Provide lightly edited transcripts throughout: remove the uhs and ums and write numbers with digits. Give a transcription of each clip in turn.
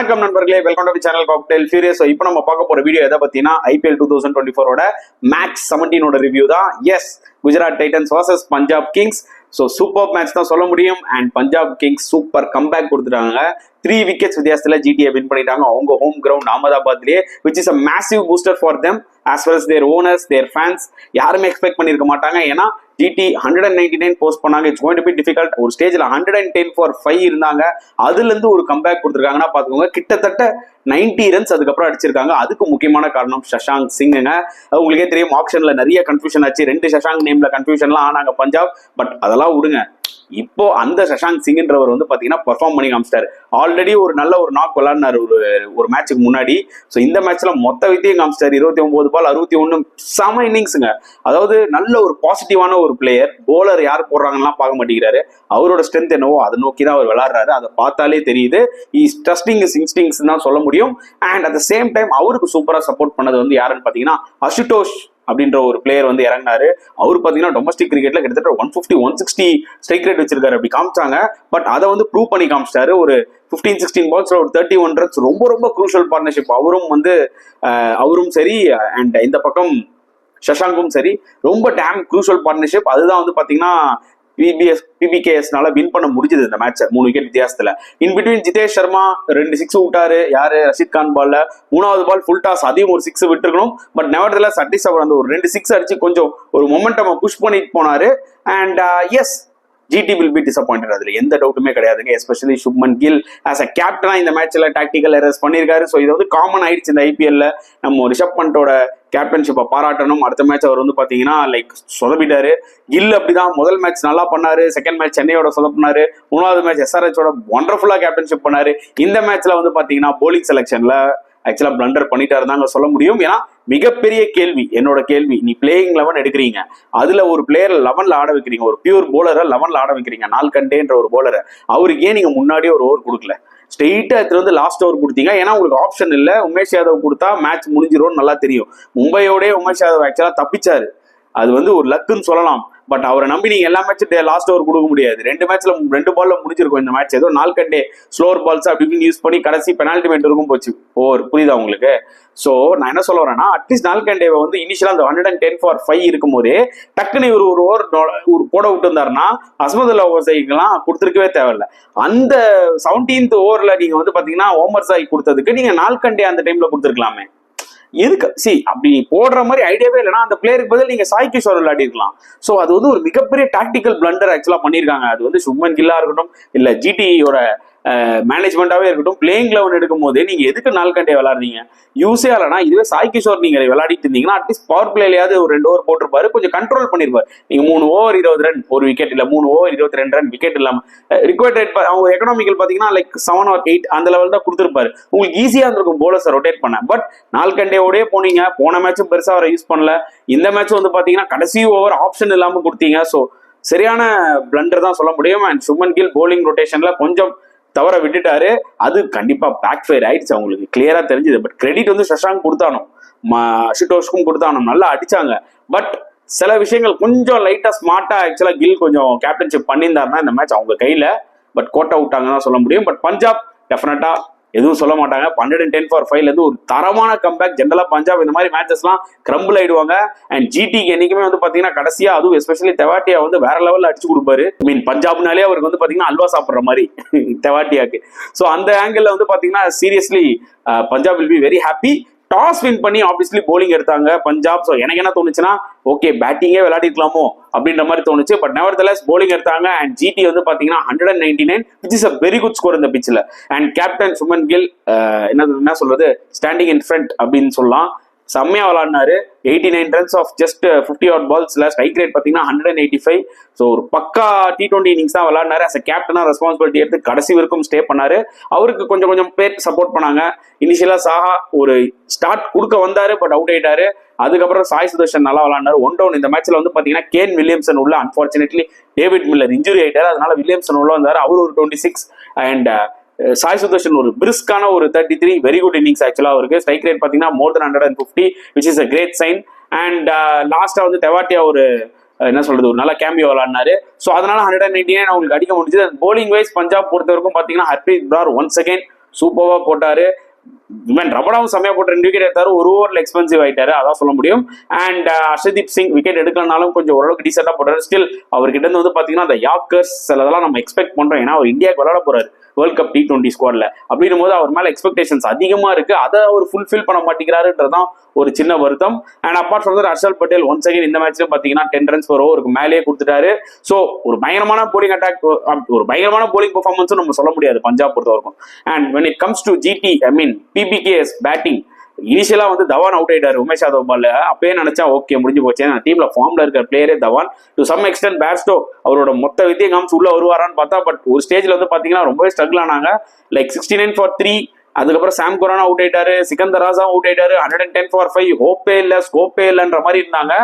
வணக்கம் நண்பர்களே, welcome to channel cocktail furious. இப்போ நம்ம பார்க்க போற வீடியோ எதை பத்தினா IPL 2024 மேட்ச் 17 ரிவ்யூ தான். Yes, Gujarat Titans versus Punjab Kings. So super match தான் சொல்ல முடியும். And Punjab Kings super comeback கொடுத்துட்டாங்க. 3 விக்கெட்ஸ் வித்தியாசத்துல ஜிடிஏ வின் பண்ணிட்டாங்க அவங்க ஹோம் கிரவுண்ட் அகமதாபாத்லயே, which is a massive booster for them as well as their owners, their fans. யாருமே எக்ஸ்பெக்ட் பண்ணிருக்க மாட்டாங்க. ஏன்னா ஜிடி 199 போஸ்ட் பண்ணாங்க. It's going to be difficult. ஒரு ஸ்டேஜ்ல 110 for 5 இருந்தாங்க. அதுல இருந்து ஒரு கம்பேக் கொடுத்துருக்காங்கன்னா பாத்துக்கோங்க. கிட்டத்தட்ட 90 ரன்ஸ் அதுக்கப்புறம் அடிச்சிருக்காங்க. அதுக்கு முக்கியமான காரணம் சஷாங்க் சிங்குங்க. உங்களுக்கே தெரியும், ஆப்ஷன்ல நிறைய கன்ஃபியூஷன் ஆச்சு. 2 சஷாங்க் நேம்ல கன்ஃபியூஷன்லாம் ஆனாங்க பஞ்சாப். பட் அதெல்லாம் விடுங்க. இப்போ அந்த சஷாங்க் சிங்ன்றவர் வந்து பாத்தீங்கன்னா பெர்ஃபார்ம் பண்ணி காமிச்சிட்டாரு. ஆல்ரெடி ஒரு நல்ல ஒரு நாக் விளாடினாரு ஒரு மேட்சுக்கு முன்னாடி. ஸோ இந்த மேட்ச்ல மொத்த வித்தியும் காமிச்சிட்டாரு. 29 பால் 61 செம இன்னிங்ஸுங்க. அதாவது நல்ல ஒரு பாசிட்டிவான ஒரு பிளேயர். போலர் யார் போடுறாங்கலாம் பார்க்க மாட்டேங்கிறாரு. அவரோட ஸ்ட்ரென்த் என்னவோ அதை நோக்கி தான் அவர் விளாடுறாரு. அதை பார்த்தாலே தெரியுது. இஸ் ட்ரஸ்டிங் இஸ் இன்ஸ்டிங்ஸ் தான் சொல்ல முடியும். And at the same time அவருக்கு சூப்பரா சப்போர்ட் பண்ணது வந்து யாருன்னு பாத்தீங்கன்னா அசுடோஷ் அப்படின்ற ஒரு பிளேயர் வந்து இறங்கினாரு. அவர் பாத்தீங்கன்னா டொமஸ்டிக் கிரிக்கெட்ல கிட்டத்தட்ட 150 160 ஸ்ட்ரைக் ரேட் வச்சிருக்காரு அப்படி காமிச்சாங்க. பட் அதை வந்து ப்ரூவ் பண்ணி காமிச்சிட்டாரு. ஒரு 15-16 பால்ஸ்ல ஒரு 31 ரன்ஸ். ரொம்ப ரொம்ப குரூஷியல் பார்ட்னர்ஷிப். அவரும் சரி அண்ட் இந்த பக்கம் சஷாங்கும் சரி, ரொம்ப டேம் குரூஷியல் பார்ட்னர்ஷிப். அதுதான் வந்து பாத்தீங்கன்னா பிபிகேஎஸ்னால வின் பண்ண முடிஞ்சது இந்த மேட்ச் 3 விக்கெட் வித்தியாசத்துல. இன் பிட்வீன் ஜிதேஷ் சர்மா 2 6 விட்டாரு. யாரு? ரஷித் கான் பால்ல 3வது பால் ஃபுல் டாஸ், அதையும் ஒரு 6 விட்டுருக்கணும். பட் நெவர்தெல்லஸ் அட்லீஸ்ட் அவர் அந்த ஒரு 2 6 அடிச்சு கொஞ்சம் ஒரு மொமெண்டம் புஷ் பண்ணிட்டு போனாரு. And yes, GT will be disappointed. அதுல எந்த டவுட்டுமே கிடையாதுங்க. Especially Shubman Gill as a கேப்டனா இந்த மேட்ச்ல டாக்டிக்கல் எரர்ஸ் பண்ணிருக்காரு. ஸோ இது வந்து காமன் ஆயிடுச்சு இந்த ஐபிஎல்ல. நம்ம ரிஷப் பண்டோட கேப்டன்ஷிப்பை பாராட்டணும். அடுத்த மேட்ச் அவர் வந்து பாத்தீங்கன்னா சொதப்பிட்டாரு. கில் அப்படிதான். முதல் மேட்ச் நல்லா பண்ணாரு. செகண்ட் மேட்ச் சென்னையோட சொதப்பினாரு. 3வது மேட்ச் எஸ்ஆர்எச்சோட ஒண்டர்ஃபுல்லா கேப்டன்ஷிப் பண்ணாரு. இந்த மேட்ச்ல வந்து பாத்தீங்கன்னா போலிங் செலக்ஷன்ல ஆக்சுவலா பிளண்டர் பண்ணிட்டாரு தாங்க சொல்ல முடியும். ஏன்னா மிகப்பெரிய கேள்வி, என்னோட கேள்வி, நீ பிளேயிங் 11 எடுக்கிறீங்க, அதுல ஒரு பிளேயர் 11ல ஆட வைக்கிறீங்க, ஒரு பியூர் போலரை 11ல ஆட வைக்கிறீங்க, நால்கண்டேன்ற ஒரு போலரை. அவருக்கு ஏன் நீங்க முன்னாடியே ஒரு ஓவர் கொடுக்கல? ஸ்ட்ரெயிட்டா எடுத்து வந்து லாஸ்ட் ஓவர் கொடுத்தீங்க. ஏன்னா உங்களுக்கு ஆப்ஷன் இல்லை. உமேஷ் யாதவ் கொடுத்தா மேட்ச் முடிஞ்சிரும்னு நல்லா தெரியும். மும்பையோடய உமேஷ் யாதவ் ஆக்சுவலா தப்பிச்சாரு. அது வந்து ஒரு லக்குன்னு சொல்லலாம். பட் அவரை நம்பி நீங்க எல்லா மேட்சும் லாஸ்ட் ஓவர் கொடுக்க முடியாது. 2 மேட்ச்ல 2 பால்ல முடிஞ்சிருக்கும் இந்த மேட்ச். ஏதோ நால்கண்டே ஸ்லோவர் பால்ஸ் அப்படி யூஸ் பண்ணி கடைசி பெனால்டி மேட் இருக்கும் போச்சு ஓவர். புரியுதா உங்களுக்கு? சோ நான் என்ன சொல்ல வரேன்னா, அட்லீஸ்ட் நால்கண்டேவை வந்து இனிஷியலா அந்த 110 for 5 இருக்கும் போதே டக்குனு இவர் ஒரு ஓவர் போட விட்டு இருந்தாருன்னா அஸ்மதுல்லா ஓவர்ஸைக்கெல்லாம் கொடுத்துருக்கவே தேவையில்லை. அந்த 17th ஓவர்ல நீங்க வந்து பாத்தீங்கன்னா ஓமர் சாய் கொடுத்ததுக்கு நீங்க நால்கண்டே அந்த டைம்ல கொடுத்துருக்கலாமே. எதுக்கு? அப்படி போடுற மாதிரி ஐடியாவே இல்லைன்னா அந்த பிளேயருக்கு பதில் நீங்க சாய் கிஷோர் விளையாடி இருக்கலாம். ஸோ அது வந்து ஒரு மிகப்பெரிய டாக்டிக்கல் பிளண்டர் ஆக்சுவலா பண்ணியிருக்காங்க. அது வந்து சுப்மன் கில்லா இருக்கட்டும், இல்ல ஜிடியோட மேனேஜ்மெண்டாவே இருக்கட்டும், பிளேயிங் 11 எடுக்கும் போது நீங்க எதுக்கு நால்கண்டே விளையாடுறீங்க? யூஸே இல்லைனா இதுவே சாய் கிஷோர் நீங்க விளையாடிட்டு இருந்தீங்கன்னா அட்லீஸ்ட் பவர் பிளேலையாவது ஒரு 2 ஓவர் போட்டிருப்பாரு, கொஞ்சம் கண்ட்ரோல் பண்ணிருப்பாரு. நீங்க 3 ஓவர் 20 ரன் ஒரு விக்கெட், இல்ல 3 ஓவர் 22 ரன் விக்கெட் இல்லாம ரிக்வயர்ட் ரேட் அவங்க எக்கனாமிக்கல் பாத்தீங்கன்னா 7 or 8 அந்த லெவல் தான் கொடுத்துருப்பாரு. உங்களுக்கு ஈஸியா இருந்திருக்கும் போலர்ஸை ரொட்டேட் பண்ண. பட் நால்கண்டேவோடய போனீங்க. போன மேட்சும் பெருசா அவரை யூஸ் பண்ணல. இந்த மேட்ச் வந்து பாத்தீங்கன்னா கடைசி ஓவர் ஆப்ஷன் இல்லாம கொடுத்தீங்க. ஸோ சரியான பிளண்டர் தான் சொல்ல முடியும். அண்ட் சுப்மன் கில் போலிங் ரொட்டேஷன்ல கொஞ்சம் தவற விட்டுட்டாரு. அது கண்டிப்பா பேக் ஃபயர் ஆயிடுச்சு. அவங்களுக்கு கிளியரா தெரிஞ்சது. பட் கிரெடிட் வந்து சஷாங்க் கொடுத்தானோ, அசுடோஷ்க்கும் கொடுத்தானோ, நல்லா அடிச்சாங்க. பட் சில விஷயங்கள் கொஞ்சம் லைட்டா ஸ்மார்ட்டா ஆக்சுவலா கில் கொஞ்சம் கேப்டன்ஷிப் பண்ணியிருந்தாருன்னா இந்த மேட்ச் அவங்க கையில. பட் கோட்டை விட்டாங்கன்னு தான் சொல்ல முடியும். பட் பஞ்சாப் டெஃபினட்டா எதுவும் சொல்ல மாட்டாங்க. 110 for 5 இருந்து ஒரு தரமான கம்பேக். ஜெனரலா பஞ்சாப் இந்த மாதிரி மேட்சஸ்லாம் கிரம்பிள் ஆயிடுவாங்க. அண்ட் ஜிடிக்கு என்னைக்குமே வந்து பாத்தீங்கன்னா கடைசியா அதுவும் எஸ்பெஷலி தெவாட்டியா வந்து வேற லெவல்ல அடிச்சு கொடுப்பாரு. பஞ்சாப்னாலே அவருக்கு வந்து பாத்தீங்கன்னா அல்வா சாப்பிடுற மாதிரி தெவாட்டியாக்கு. ஸோ அந்த ஆங்கிள் வந்து பாத்தீங்கன்னா seriously Punjab will be very happy. Toss win பண்ணி ஆப்வியஸ்லி போலிங் எடுத்தாங்க பஞ்சாப். ஸோ எனக்கு என்ன தோணுச்சுன்னா, ஓகே பேட்டிங்கே விளையாடிக்கலாமோ அப்படின்ற மாதிரி தோணுச்சு. பட் நெவர்தெல்லஸ் போலிங் எடுத்தாங்க. அண்ட் ஜிடி வந்து பாத்தீங்கன்னா 199, which is a very good score இந்த பிச்சில். அண்ட் கேப்டன் சுப்மன் கில் என்ன சொல்றது, ஸ்டாண்டிங் இன் ஃப்ரண்ட் அப்படின்னு சொல்லலாம். செம்மையா விளையாடினாரு. 89 runs off just 50 odd balls. Strike rate பாத்தீங்கன்னா 185. ஸோ ஒரு பக்கா T20 இன்னிங்ஸ் தான் விளையாடினாரு. அஸ் அ கேப்டனா ரெஸ்பான்சிபிலிட்டி எடுத்து கடைசி வரைக்கும் ஸ்டே பண்ணாரு. அவருக்கு கொஞ்சம் பேர் சப்போர்ட் பண்ணாங்க. இனிஷியலா சாஹா ஒரு ஸ்டார்ட் கொடுக்க வந்தாரு, பட் அவுட் ஆயிட்டாரு. அதுக்கப்புறம் சாய் சுதர்ஷன் நல்லா விளையாடினாரு. 1 down. இந்த மேட்ச்ல வந்து பாத்தீங்கன்னா கேன் வில்லியம்சன் உள்ள அன்பார்ச்சுனேட்லி டேவிட் மில்லர் இன்ஜுரி ஆயிட்டாரு. அதனால வில்லியம்சன் உள்ள வந்தாரு. அவர் ஒரு 26. அண்ட் சாய் சுதர்ஷன் ஒரு பிரிஸ்கான ஒரு 33. வெரி குட் இன்னிங்ஸ் ஆக்சுவலா அவருக்கு. ஸ்ட்ரைக் ரேட் பாத்தீங்கன்னா more than 150, which is a great sign. And லாஸ்டா வந்து தெவாட்டியா ஒரு என்ன சொல்றது, ஒரு நல்ல கேமியோ விளையாடினாரு. ஸோ அதனால 199 அவங்களுக்கு அடிக்க முடிஞ்சது. போலிங் வைஸ் பஞ்சாப் பொறுத்த வரைக்கும் பாத்தீங்கன்னா ஹர்ப்ரீத் பிரார் ஒன்ஸ் அகைன் சூப்பராக போட்டாரு. இவன் ரபடாவும் செம்மையா போட்டு 2 விக்கெட் எடுத்தாரு, ஒரு ஓவரில் எக்ஸ்பென்சிவ் ஆயிட்டாரு, அதான் சொல்ல முடியும். அண்ட் ஹர்ஷதீப் சிங் விக்கெட் எடுக்கலனாலும் கொஞ்சம் ஓரளவுக்கு டீசெண்டா போட்டாரு. ஸ்டில் அவர்கிட்ட இருந்து வந்து பாத்தீங்கன்னா அந்த யாக்கர்ஸ் சிலதெல்லாம் நம்ம எக்ஸ்பெக்ட் பண்றோம், ஏன்னா அவர் இந்தியாவுக்கு விளையாட போறாரு வேர்ல்ட் கப் T20 ஸ்குவாட்ல. அப்படின்னும் போது அவர் மேல எக்ஸ்பெக்டேஷன்ஸ் அதிகமா இருக்கு, அதை அவர் ஃபுல்ஃபில் பண்ண மாட்டேங்கிறாருன்றதான் ஒரு சின்ன வருத்தம். And apart from Harshal Patel once again இந்த மேட்ச்ல பாத்தீங்கன்னா 10 runs per over மேலேயே கொடுத்துட்டாரு. ஸோ ஒரு பயங்கரமான போலிங் அட்டாக், ஒரு பயங்கரமான போலிங் பெர்ஃபார்மன்ஸும் நம்ம சொல்ல முடியாது பஞ்சாப் பொறுத்த வரைக்கும். And when it comes to GT, I mean PBK's batting, இனிஷியலா வந்து தவான் அவுட் ஆயிட்டாரு உமேஷ் யாதவ் பால்ல. அப்பயே நினைச்சா ஓகே முடிஞ்சு போச்சு, டீம்ல ஃபார்ம்ல இருக்கிற பிளேயரே Dhawan. To some extent Bairstow அவரோட மொத்த வித்தியை காமிச்சு உள்ள வருவாரான்னு பார்த்தா, பட் ஒரு ஸ்டேஜ்ல வந்து பாத்தீங்கன்னா ரொம்பவே ஸ்ட்ரகிள் ஆனாங்க. லைக் 69 for 3, அதுக்கப்புறம் சாம் குரானா அவுட் ஆயிட்டாரு, சிக்கந்தர் ராஜா அவுட் ஆயிட்டாரு, 110 for 5, ஹோப்பே இல்ல ஸ்கோப்பே இல்லைன்ற மாதிரி இருந்தாங்க.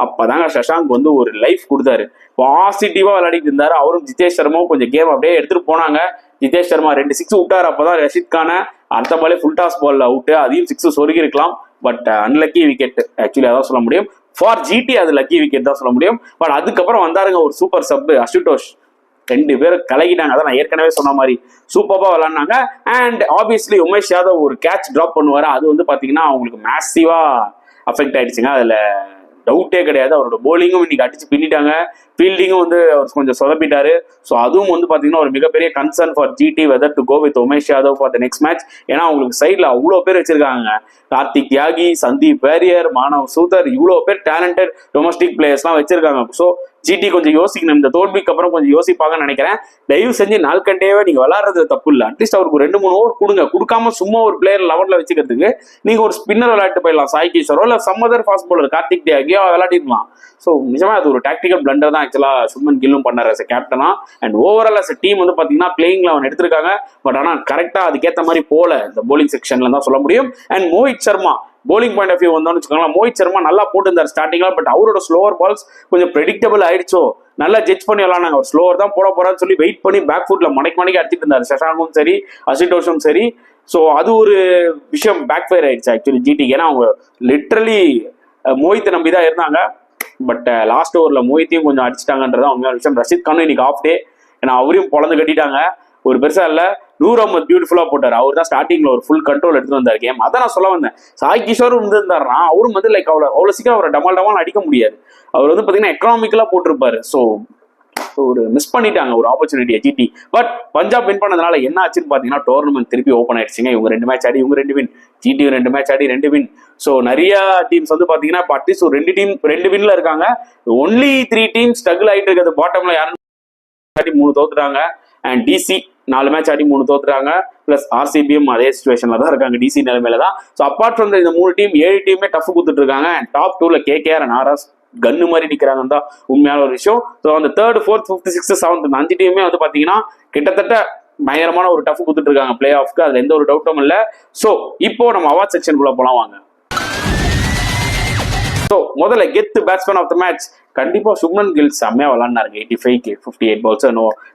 அப்பதாங்க சஷாங்க் வந்து ஒரு லைஃப் கொடுத்தாரு, பாசிட்டிவா விளையாடிட்டு இருந்தாரு. அவரும் ஜிதேஷ் சர்மாவும் கொஞ்சம் கேம் அப்படியே எடுத்துட்டு போனாங்க. ஜிதேஷ் சர்மா 2 6 விட்டாரு, அப்பதான் ரஷித் கான அடுத்த பாலே ஃபுல் டாஸ் பால்ல அவுட், அதையும் 6 சொருகி இருக்கலாம். பட் அன்லக்கி விக்கெட், ஆக்சுவலி அதான் சொல்ல முடியும். ஃபார் ஜிடி அது லக்கி விக்கெட் தான் சொல்ல முடியும். பட் அதுக்கப்புறம் வந்தாருங்க ஒரு சூப்பர் சப் அசுடோஷ், 2 பேர் கலகிட்டாங்க. அதான் நான் ஏற்கனவே சொன்ன மாதிரி சூப்பரா விளையாடினாங்க. அண்ட் ஆப்வியஸ்லி உமேஷ் யாதவ் ஒரு கேட்ச் டிராப் பண்ணுவாரு, அது வந்து பாத்தீங்கன்னா அவங்களுக்கு மேசிவா அஃபெக்ட் ஆயிடுச்சுங்க, அதுல டவுட்டே கிடையாது. அவரோட போலிங்கும் இன்னைக்கு அடிச்சு பின்னிட்டாங்க, ஃபீல்டிங்கும் வந்து அவர் கொஞ்சம் சொதப்பிட்டாரு. ஸோ அதுவும் வந்து பாத்தீங்கன்னா ஒரு மிகப்பெரிய concern for GT whether to go with Umesh Yadav for the next match. ஏன்னா அவங்களுக்கு சைட்ல அவ்வளோ பேர் வச்சிருக்காங்க, கார்த்திக் தியாகி, சந்தீப் வாரியர், மானவ் சூதர், இவ்வளோ பேர் டேலண்டட் டொமஸ்டிக் பிளேயர்ஸ்லாம் வச்சிருக்காங்க. ஸோ ஜிடி கொஞ்சம் யோசிக்கணும், இந்த தோல்விக்கு அப்புறம் கொஞ்சம் யோசிப்பாங்கன்னு நினைக்கிறேன். தயவு செஞ்சு நால்கண்டேவே நீங்க விளையாடுறது தப்பு இல்லை, அட்லீஸ்ட் அவருக்கு 2-3 ஓவர் கொடுங்க. கொடுக்காம சும்மா ஒரு பிளேயர் 11ல வச்சுக்கிறதுக்கு நீங்க ஒரு ஸ்பின்னர் விளையாட்டு போயிடலாம், சாய் கிஷோரோ இல்ல சம்மதர் ஃபாஸ்ட் பவுலர் கார்த்திக் தியாகியோ விளையாடிடலாம். ஸோ நிஜமா அது ஒரு டாக்டிக்கல் பிளண்டர் தான் ஆக்சுவலா சுப்மன் கில்லும் பண்ணாரு as a கேப்டனா. And overall as a team வந்து பாத்தீங்கன்னா பிளேயிங் 11 எடுத்திருக்காங்க, பட் ஆனா கரெக்டா அதுக்கேற்ற மாதிரி போல இந்த போலிங் செக்ஷன்ல தான் சொல்ல முடியும். And Mohit Sharma bowling point of view வந்தோம்னு வச்சுக்கோங்களேன், மோஹித் சர்மா நல்லா போட்டுருந்தார் ஸ்டார்டிங்ல, பட் அவரோட ஸ்லோவர் பால்ஸ் கொஞ்சம் ப்ரெடிக்டபிள் ஆயிடுச்சோ, நல்லா ஜட்ஜ் பண்ணி விளாண்டாங்க. அவர் ஸ்லோவர் தான் போட போறான்னு சொல்லி வெயிட் பண்ணி பேக் ஃபுட்ல மடக்கி அடிச்சிட்டு இருந்தாரு சஷாங்கும் சரி அசுடோஷும் சரி. ஸோ அது ஒரு விஷயம் பேக் ஃபயர் ஆயிடுச்சு ஆக்சுவலி ஜிடிக்கு, ஏன்னா அவங்க லிட்ரலி மோஹித்தை நம்பி தான் இருந்தாங்க. பட் லாஸ்ட் ஓவர்ல மோஹித்தையும் கொஞ்சம் அடிச்சிட்டாங்கன்றதான் உண்மையான விஷயம். ரஷித் கானும் இன்னைக்கு ஆஃப் டே, ஏன்னா அவரையும் பொழந்து கட்டிட்டாங்க. ஒரு பெருசா இல்ல, நூர் அஹமத் பியூட்டிஃபுல்லா போட்டார், அவர் தான் ஸ்டார்டிங்ல ஒரு ஃபுல் கண்ட்ரோல் எடுத்து வந்தார் கேம். அதான் நான் சொல்ல வந்தேன், சாய் கிஷோரும் இருந்திருந்தாருன்னா அவரும் வந்து லைக் அவ்வளவு சீக்கிரம் அவரை டமால் அடிக்க முடியாது. அவர் வந்து பாத்தீங்கன்னா எக்கனாமிக்கலா போட்டிருப்பாரு. ஸோ ஒரு மிஸ் பண்ணிட்டாங்க ஒரு ஆப்பர்ச்சுனிட்டியை ஜிடி. பட் பஞ்சாப் வின் பண்ணதுனால என்ன ஆச்சுன்னு பாத்தீங்கன்னா டோர்னமெண்ட் திருப்பி ஓப்பன் ஆயிடுச்சுங்க. இவங்க 2 மேட்ச் ஆடி இவங்க 2 வின், ஜிடி 2 மேட்ச் ஆடி 2 வின். ஸோ நிறைய டீம்ஸ் வந்து பாத்தீங்கன்னா அட்லீஸ்ட் ஒரு 2 வின்ல இருக்காங்க. ஒன்லி 3 டீம் ஸ்ட்ரகிள் ஆயிட்டு இருக்கிறது. பாட்டம்ல யாரும் 3 தோத்துட்டாங்க, and DC 4 match Aadi 3 தோத்துறாங்க. Plus ஆர்சிபியும் அதே சிச்சுவேஷன்ல தான் இருக்காங்க, டிசி நிலைமையில தான். ஸோ அப்பார்ட் ஃப்ரம் இந்த 3 டீம் 7 டீமே டஃப் கொடுத்துட்டு இருக்காங்க. அண்ட் டாப் 2ல கேகேஆர் அண்ட் ஆர்எஸ் கன்னு மாதிரி நிக்கிறாங்கன்னு தான் உண்மையான ஒரு விஷயம். ஸோ அந்த 3rd 4th 5th 6th 7th 5 டீமே வந்து பாத்தீங்கன்னா கிட்டத்தட்ட பயங்கரமான ஒரு டஃப் கொடுத்துட்டு இருக்காங்க பிளே ஆஃப்க்கு, அதுல எந்த ஒரு டவுட்டும் இல்லை. ஸோ இப்போ நம்ம அவார்ட் செக்ஷனுக்குள்ள போலாம் வாங்க. ஸோ முதல்ல கெத்து பேட்ஸ்மேன் ஆஃப் த மேட்ச் கண்டிப்பா சுப்மன் கில் செம்மையா விளாண்டாருங்க. 85 58 balls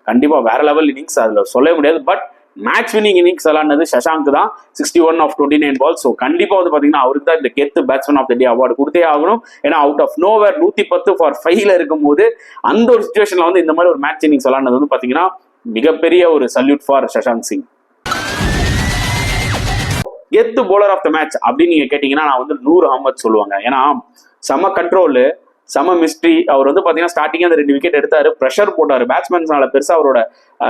கண்டிப்பா வேற லெவல் இன்னிங்ஸ், அதுல சொல்ல முடியாது. பட் மேட்ச் வினிங் இன்னிங்ஸ் விளாண்டது சஷாங்க் தான், 61 of 29 balls. ஸோ கண்டிப்பா வந்து பாத்தீங்கன்னா அவருக்கு தான் இந்த கெத்து batsman of the day award கொடுத்தே ஆகணும். ஏன்னா அவுட் ஆஃப் நோவேர் 110 for 5 இருக்கும் போது அந்த ஒரு சுச்சுவேஷன்ல வந்து இந்த மாதிரி ஒரு மேட்ச் இன்னிங்ஸ் விளாண்டது வந்து பாத்தீங்கன்னா மிகப்பெரிய ஒரு சல்யூட் ஃபார் சஷாங்க் சிங். கெத்து போலர் ஆஃப் த மேட்ச் அப்படின்னு நீங்க கேட்டீங்கன்னா நான் வந்து நூர் அஹமத் சொல்லுவாங்க. ஏன்னா செம கண்ட்ரோலு, செம மிஸ்ட்ரி. அவர் வந்து பாத்தீங்கன்னா ஸ்டார்டிங் அந்த 2 விக்கெட் எடுத்தாரு, ப்ரெஷர் போட்டாரு பேட்ஸ்மேன்ஸ்னால. பெருசா அவரோட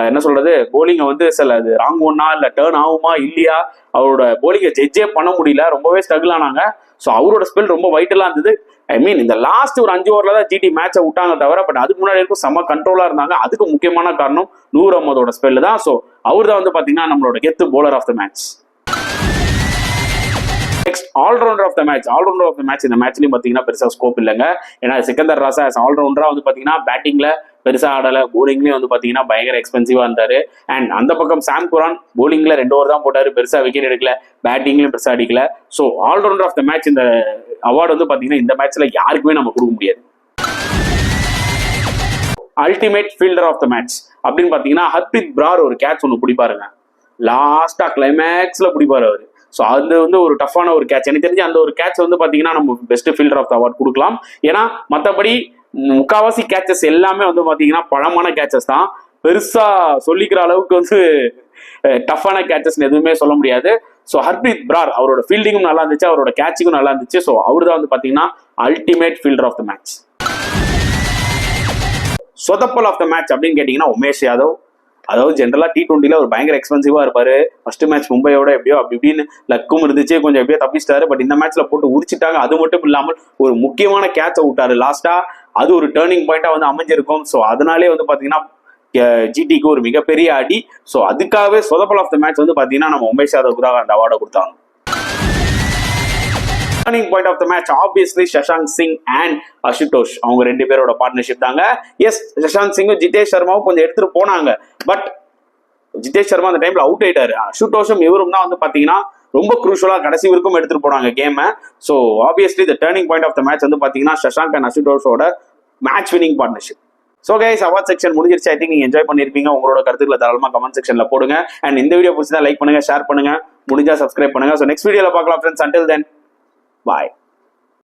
என்ன சொல்றது போலிங்கை வந்து சில அது ராங் ஒன்னா இல்ல டேர்ன் ஆகுமா இல்லையா, அவரோட போலிங்கை ஜட்ஜே பண்ண முடியல, ரொம்பவே ஸ்ட்ரகிள் ஆனாங்க. ஸோ அவரோட ஸ்பெல் ரொம்ப வைட்டலா இருந்தது. ஐ மீன் இந்த லாஸ்ட் ஒரு 5 ஓவர்ல தான் ஜிடி மேட்சை விட்டாங்க தவிர, பட் அதுக்கு முன்னாடி இருக்கும் செம கண்ட்ரோலா இருந்தாங்க. அதுக்கு முக்கியமான காரணம் நூர் அஹமதோட ஸ்பெல் தான். ஸோ அவர் தான் வந்து பாத்தீங்கன்னா நம்மளோட கெத்து bowler of the match. Next allrounder of the match. Allrounder of the match இந்த மேட்ச்லயும் பாத்தீங்கன்னா பெருசா ஸ்கோப் இல்லைங்க. ஏன்னா சிக்கந்தர் ராசா ஆல்ரவுண்டரா வந்து பாத்தீங்கன்னா பேட்டிங்ல பெருசா ஆடல, போலிங்லயும் வந்து பாத்தீங்கன்னா பயங்கர எக்ஸ்பென்சிவா இருந்தாரு. அண்ட் அந்த பக்கம் சாம் குரான் போலிங்ல 2 ஓவர் தான் போட்டாரு, பெருசா விக்கெட் எடுக்கல, பேட்டிங்லயும் பெருசா அடிக்கல. So allrounder of the match இந்த அவார்டு வந்து பாத்தீங்கன்னா இந்த மேட்ச்ல யாருக்குமே நம்ம கொடுக்க முடியாது. Ultimate fielder of the match அப்படின்னு பாத்தீங்கன்னா ஹர்ப்ரீத் பிரார் ஒரு கேட்ச் ஒன்று பிடிப்பாருங்க, லாஸ்டா கிளைமேக்ஸ்ல பிடிப்பாரு அவரு. ஸோ அது வந்து ஒரு டஃப்பான ஒரு கேட்ச். எனக்கு தெரிஞ்சு அந்த ஒரு கேட்ச் வந்து பாத்தீங்கன்னா நம்ம best fielder of the award கொடுக்கலாம். ஏன்னா மற்றபடி முக்காவாசி கேட்சஸ் எல்லாமே வந்து பாத்தீங்கன்னா பழமான கேட்சஸ் தான், பெருசா சொல்லிக்கிற அளவுக்கு வந்து டஃப்பான கேச்சஸ் எதுவுமே சொல்ல முடியாது. ஸோ ஹர்ப்ரீத் பிரார் அவரோட ஃபீல்டிங்கும் நல்லா இருந்துச்சு, அவரோட கேட்சிங்கும் நல்லா இருந்துச்சு. ஸோ அவர் தான் வந்து பார்த்தீங்கன்னா ultimate fielder of the match. சொதப்பல் ஆஃப் த மேட்ச் அப்படின்னு கேட்டீங்கன்னா உமேஷ் யாதவ். அதாவது ஜென்ரலா T20 ஒரு பயங்கர எக்ஸ்பென்சிவா இருப்பாரு. ஃபர்ஸ்ட் மேட்ச் மும்பையோட எப்படியோ அப்படி இப்படின்னு லக்கும் இருந்துச்சு, கொஞ்சம் எப்படியோ தப்பிச்சிட்டாரு. பட் இந்த மேட்ச்ல போட்டு உரிச்சிட்டாங்க. அது மட்டும் இல்லாமல் ஒரு முக்கியமான கேட்சை விட்டாரு லாஸ்டா. அது ஒரு டேர்னிங் பாயிண்டா வந்து அமைஞ்சிருக்கும். ஸோ அதனாலே வந்து பாத்தீங்கன்னா ஜிடிக்கு ஒரு மிகப்பெரிய அடி. ஸோ அதுக்காகவே சொதப்பல் ஆஃப் த மேட்ச் வந்து பாத்தீங்கன்னா நம்ம உமேஷ் யாதவ் தான் அந்த அவார்டை கொடுத்தாங்க. Turning point of the match obviously Shashank Singh and Ashutosh அவங்க ரெண்டு பேரோட பார்ட்னர்ஷிப் தாங்க. எஸ், சஷாங்க் சிங்கும் ஜிதேஷ் சர்மாவும் கொஞ்சம் எடுத்துட்டு போனாங்க. பட் ஜிதேஷ் சர்மா அந்த டைம்ல அவுட் ஆயிட்டாரு. அசுதோஷும் இவரும் தான் வந்து பாத்தீங்கன்னா ரொம்ப குரூஷலா கடைசி வரைக்கும் எடுத்துட்டு போனாங்க game. So obviously the turning point of the match வந்து பாத்தீங்கன்னா சஷாங்க் அண்ட் அசுதோஷோட match winning partnership. So guys, award section முடிஞ்சிருச்சு. ஐ திங்க் நீங்க என்ஜாய் பண்ணிருப்பீங்க. உங்களோட கருத்துக்களை தாராளமா கமெண்ட் செக்ஷன்ல போடுங்க. அண்ட் இந்த வீடியோ பிடிச்சா லைக் பண்ணுங்க, ஷேர் பண்ணுங்க, முடிஞ்சா சப்ஸ்கிரைப் பண்ணுங்க. ஸோ நெக்ஸ்ட் வீடியோல பார்க்கலாம் ஃப்ரெண்ட்ஸ். Until then, bye.